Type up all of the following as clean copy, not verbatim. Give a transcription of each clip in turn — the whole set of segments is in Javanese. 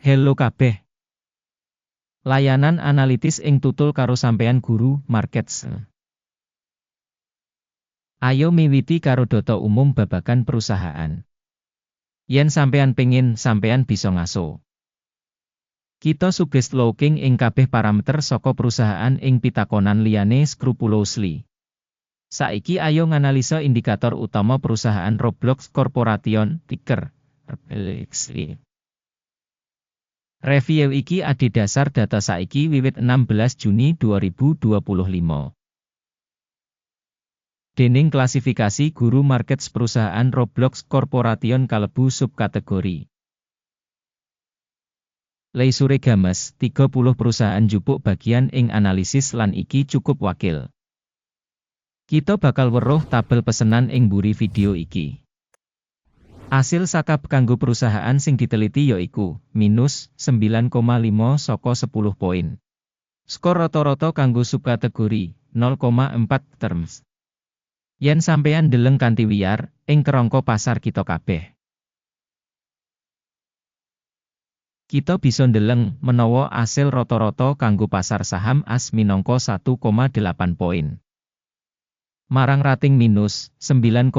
Hello kabeh. Layanan analitis ing tutul karo sampeyan guru markets. Ayo miwiti karo data umum babagan perusahaan. Yen sampeyan pengin, sampeyan bisa ngaso. Kita suggest looking ing kabeh parameter saka perusahaan ing pitakonan liyane scrupulously. Saiki ayo nganalisa indikator utama perusahaan Roblox Corporation, ticker RBLX. Review iki adhedhasar data saiki wiwit 16 Juni 2025. Déning klasifikasi guru markets perusahaan Roblox Corporation kalebu subkategori. Leisure Games, 30 perusahaan jupuk bagian ing analisis lan iki cukup wakil. Kita bakal weruh tabel pesenan ing mburi video iki. Asil sakab kanggo perusahaan sing diteliti yaiku minus 9,5 saka 10 poin. Skor rata-rata kanggo subkategori 0,4 terms. Yen sampeyan ndeleng kanthi wiyar ing kerangka pasar kita kabeh. Kita bisa ndeleng menawa asil rata-rata kanggo pasar saham AS minangka 1,8 poin. Marang rating minus 9,5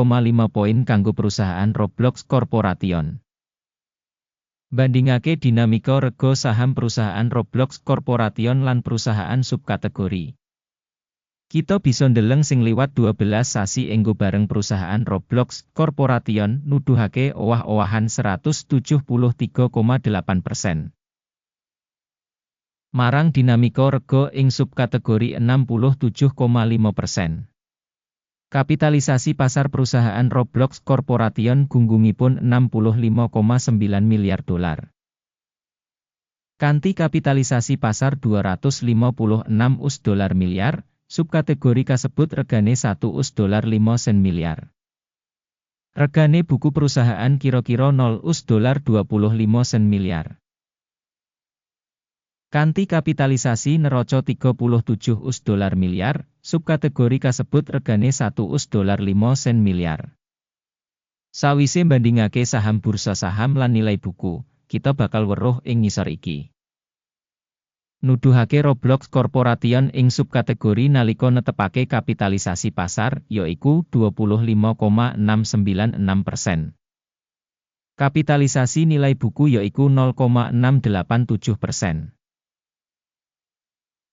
poin kanggo perusahaan Roblox Corporation. Bandingake dinamika rega saham perusahaan Roblox Corporation lan perusahaan subkategori. Kita bisa ndeleng sing liwat 12 sasi enggo bareng perusahaan Roblox Corporation nuduhake owah-owahan 173,8%. Marang dinamika rega ing subkategori 67,5%. Kapitalisasi pasar perusahaan Roblox Corporation gunggungipun 65,9 miliar dolar. Kanthi kapitalisasi pasar 256 US dolar miliar, subkategori kasebut regane 1 US dolar 5 sen miliar. Regane buku perusahaan kira-kira 0 US dolar 25 sen miliar. Kanthi kapitalisasi neraca 37 US dolar miliar, subkategori kasebut regane 1 US dolar 5 sen miliar. Sawise bandingake saham bursa saham lan nilai buku, kita bakal weruh ing ngisor iki. Nuduhake Roblox Corporation ing subkategori nalika netepake kapitalisasi pasar, yaiku 25,696%. Kapitalisasi nilai buku yaiku 0,687%.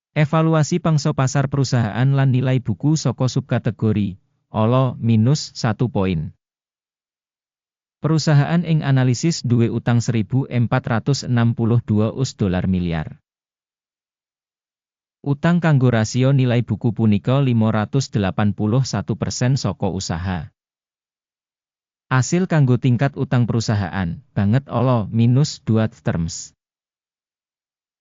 Evaluasi pangsa pasar perusahaan lan nilai buku saka subkategori, ala minus 1 poin. Perusahaan ing analisis duwe utang 1.462 US dolar miliar. Utang kanggo rasio nilai buku punika 581% saka usaha. Asil kanggo tingkat utang perusahaan, banget ala minus 2 terms.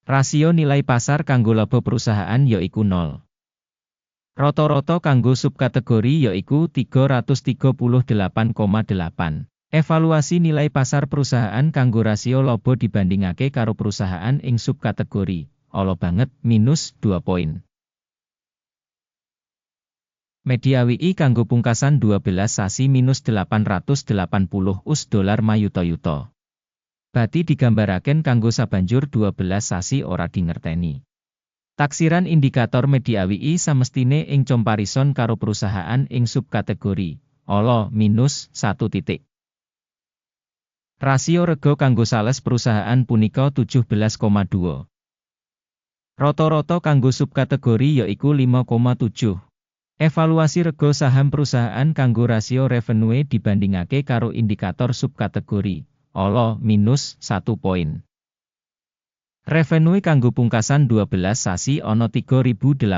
Rasio nilai pasar kanggo laba perusahaan yaiku 0. Rata-rata kanggo subkategori yaiku 338,8. Evaluasi nilai pasar perusahaan kanggo rasio laba dibandingake karo perusahaan ing subkategori, ala banget minus 2 poin. Media WI kanggo pungkasan 12 sasi minus 880 US dolar mayuta-yuta. Bati digambaraken kanggo sabanjur 12 sasi ora dingerteni. Taksiran indikator media WI samestine ing comparison karo perusahaan ing subkategori, ala minus 1 titik. Rasio rega kanggo sales perusahaan punika 17,2. Rata-rata kanggo subkategori yaiku 5,7. Evaluasi rega saham perusahaan kanggo rasio revenue dibandingake karo indikator subkategori, ala minus 1 poin. Revenue kanggo pungkasan 12 sasi ana 3.840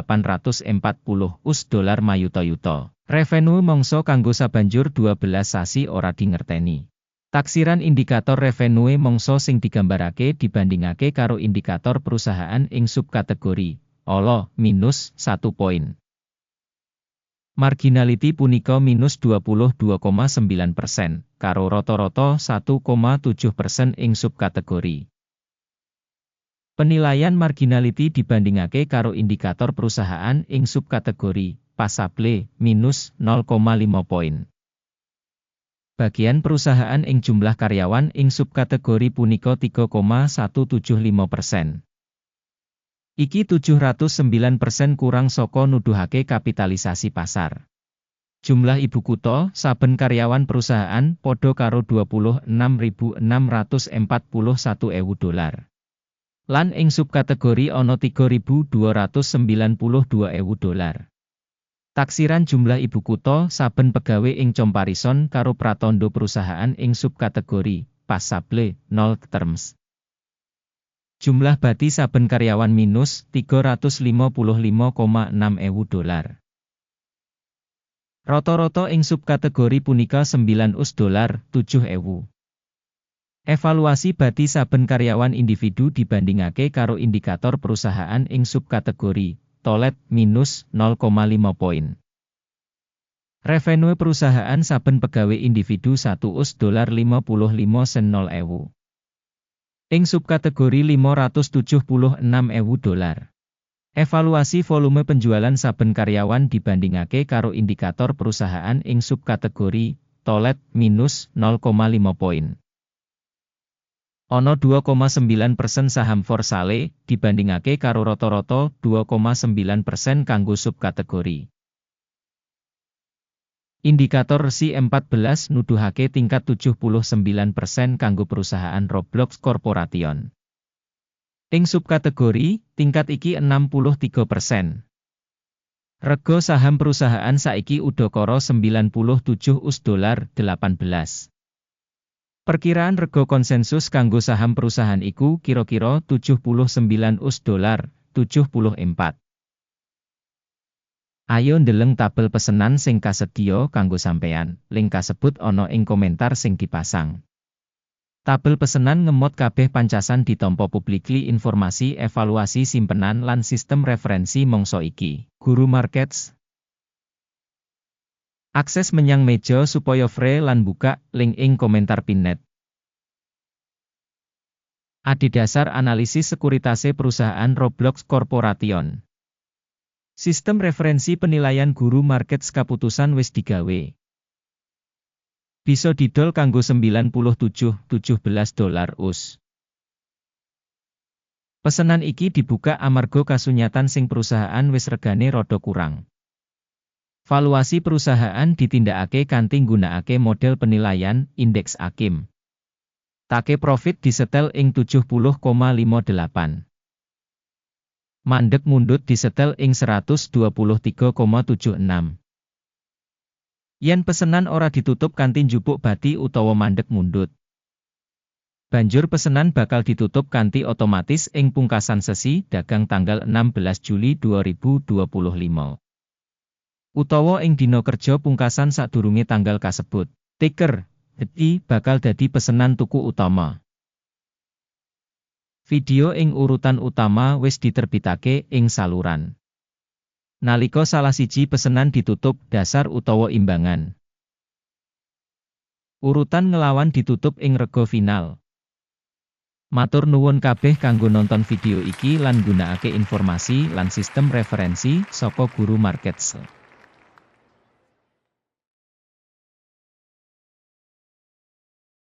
US dolar mayuta-yuta. Revenue mangsa kanggo sabanjur 12 sasi ora dingerteni. Taksiran indikator revenue mangsa sing digambarake dibandingake karo indikator perusahaan ing subkategori, ala minus 1 poin. Marginality punika minus 22,9%, karo rata-rata 1,7% ing subkategori. Penilaian marginality dibandingake karo indikator perusahaan ing subkategori, pasable, minus 0,5 poin. Bagian perusahaan ing jumlah karyawan ing subkategori punika 3,175%. Iki 709% kurang saka nuduhake kapitalisasi pasar. Jumlah ibu kutha saben karyawan perusahaan padha karo $26.641.000. Lan ing subkategori ana $3.292.000. Taksiran jumlah ibu kutha saben pegawe ing comparison karo pratandha perusahaan ing subkategori passable 0 terms. Jumlah bati saben karyawan minus $355,600. Rata-rata ing subkategori punika $9.07.000. Evaluasi bati saben karyawan individu dibandingake karo indikator perusahaan ing subkategori tolet minus 0,5 poin. Revenue perusahaan saben pegawe individu $1.55.000. Ing subkategori $576.000. Evaluasi volume penjualan saben karyawan dibandingake karo indikator perusahaan ing subkategori tolet minus 0,5 poin. Ana 2,9% saham for sale dibandingake karo rata-rata 2,9% kanggo subkategori. Indikator RSI 14 nuduhake tingkat 79% kanggo perusahaan Roblox Corporation. Ing subkategori, tingkat iki 63%. Rega saham perusahaan saiki udakara $97.18. Perkiraan rega konsensus kanggo saham perusahaan iku kira-kira $79.74. Ayo ndeleng tabel pesenan sing kasedya kanggo sampeyan, link kasebut ana ing komentar sing dipasang. Tabel pesenan ngemot kabeh pancasan ditampa publikly informasi evaluasi simpenan lan sistem referensi mangsa iki. Guru Markets. Akses menyang meja supaya free lan buka, link ing komentar pinnet. Adhedhasar analisis sekuritase perusahaan Roblox Corporation. Sistem referensi penilaian Guru Markets kaputusan wis digawe. Bisa didol kanggo $97.17 US. Pesenan iki dibuka amarga kasunyatan sing perusahaan wis regane rada kurang. Valuasi perusahaan ditindakake kanthi nggunakake model penilaian indeks AKIM. Take profit disetel ing 70,58. Mandeg mundut disetel ing 123,76. Yen pesenan ora ditutup kanthi njupuk bati utawa mandeg mundut, banjur pesenan bakal ditutup kanthi otomatis ing pungkasan sesi dagang tanggal 16 Juli 2025. Utawa ing dina kerja pungkasan sadurunge tanggal kasebut. Ticker, DI bakal dadi pesenan tuku utama. Video ing urutan utama wis diterbitake ing saluran. Nalika salah siji pesenan ditutup dasar utawa imbangan, urutan ngelawan ditutup ing rega final. Matur nuwun kabeh kanggo nonton video iki lan gunakake informasi lan sistem referensi saka Guru Markets.